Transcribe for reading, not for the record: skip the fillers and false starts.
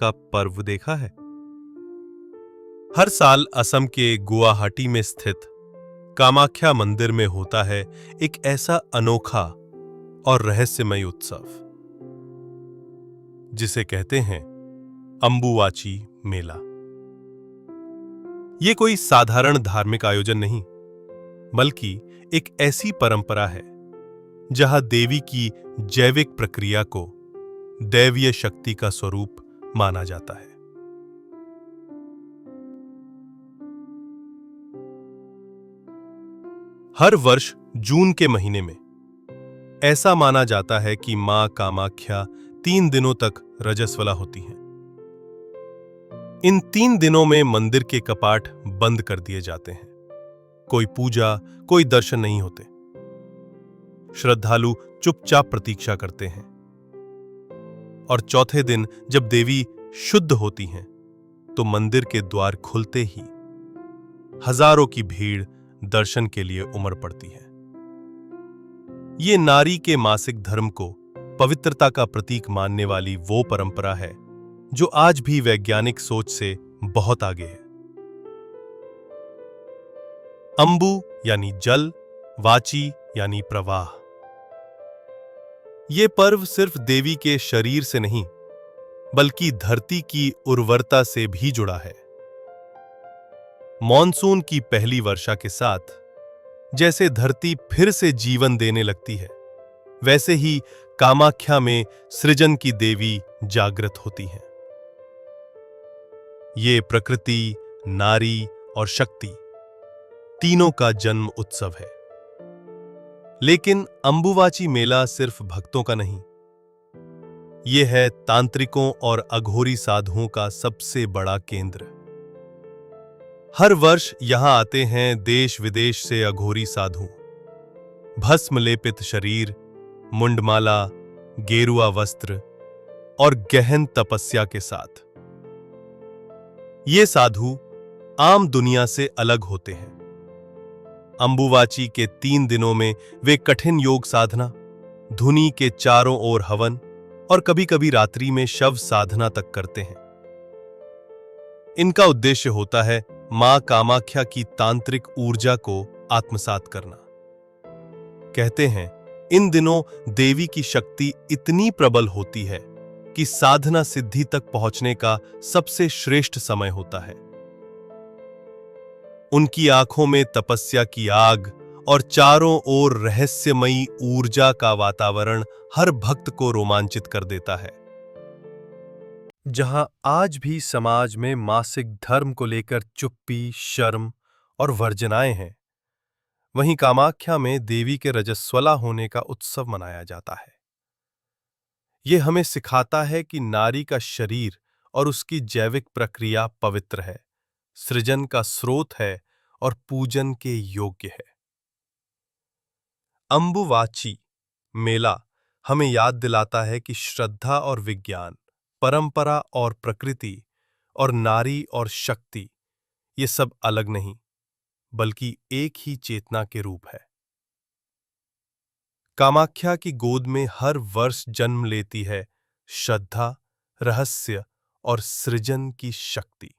का पर्व देखा है? हर साल असम के गुवाहाटी में स्थित कामाख्या मंदिर में होता है एक ऐसा अनोखा और रहस्यमय उत्सव जिसे कहते हैं अंबुवाची मेला। ये कोई साधारण धार्मिक आयोजन नहीं, बल्कि एक ऐसी परंपरा है जहां देवी की जैविक प्रक्रिया को दैवीय शक्ति का स्वरूप माना जाता है। हर वर्ष जून के महीने में ऐसा माना जाता है कि मां कामाख्या 3 दिनों तक रजस्वला होती हैं। इन 3 दिनों में मंदिर के कपाट बंद कर दिए जाते हैं। कोई पूजा, कोई दर्शन नहीं होते। श्रद्धालु चुपचाप प्रतीक्षा करते हैं। और चौथे दिन जब देवी शुद्ध होती हैं, तो मंदिर के द्वार खुलते ही हजारों की भीड़ दर्शन के लिए उमड़ पड़ती है। ये नारी के मासिक धर्म को पवित्रता का प्रतीक मानने वाली वो परंपरा है जो आज भी वैज्ञानिक सोच से बहुत आगे है। अंबु यानी जल, वाची यानी प्रवाह। ये पर्व सिर्फ देवी के शरीर से नहीं, बल्कि धरती की उर्वरता से भी जुड़ा है। मॉनसून की पहली वर्षा के साथ जैसे धरती फिर से जीवन देने लगती है, वैसे ही कामाख्या में सृजन की देवी जागृत होती हैं। ये प्रकृति, नारी और शक्ति तीनों का जन्म उत्सव है। लेकिन अंबुवाची मेला सिर्फ भक्तों का नहीं, यह है तांत्रिकों और अघोरी साधुओं का सबसे बड़ा केंद्र। हर वर्ष यहां आते हैं देश विदेश से अघोरी साधु, भस्म लेपित शरीर, मुंडमाला, गेरुआ वस्त्र और गहन तपस्या के साथ। ये साधु आम दुनिया से अलग होते हैं। अंबुवाची के 3 दिनों में वे कठिन योग साधना, धुनी के चारों ओर हवन और कभी-कभी रात्रि में शव साधना तक करते हैं। इनका उद्देश्य होता है मां कामाख्या की तांत्रिक ऊर्जा को आत्मसात करना। कहते हैं इन दिनों देवी की शक्ति इतनी प्रबल होती है कि साधना सिद्धि तक पहुंचने का सबसे श्रेष्ठ समय होता है। उनकी आंखों में तपस्या की आग और चारों ओर रहस्यमयी ऊर्जा का वातावरण हर भक्त को रोमांचित कर देता है। जहां आज भी समाज में मासिक धर्म को लेकर चुप्पी, शर्म और वर्जनाएं हैं, वहीं कामाख्या में देवी के रजस्वला होने का उत्सव मनाया जाता है। यह हमें सिखाता है कि नारी का शरीर और उसकी जैविक प्रक्रिया पवित्र है, सृजन का स्रोत है और पूजन के योग्य है। अंबुवाची मेला हमें याद दिलाता है कि श्रद्धा और विज्ञान, परंपरा और प्रकृति और नारी और शक्ति, ये सब अलग नहीं, बल्कि एक ही चेतना के रूप है। कामाख्या की गोद में हर वर्ष जन्म लेती है श्रद्धा, रहस्य और सृजन की शक्ति।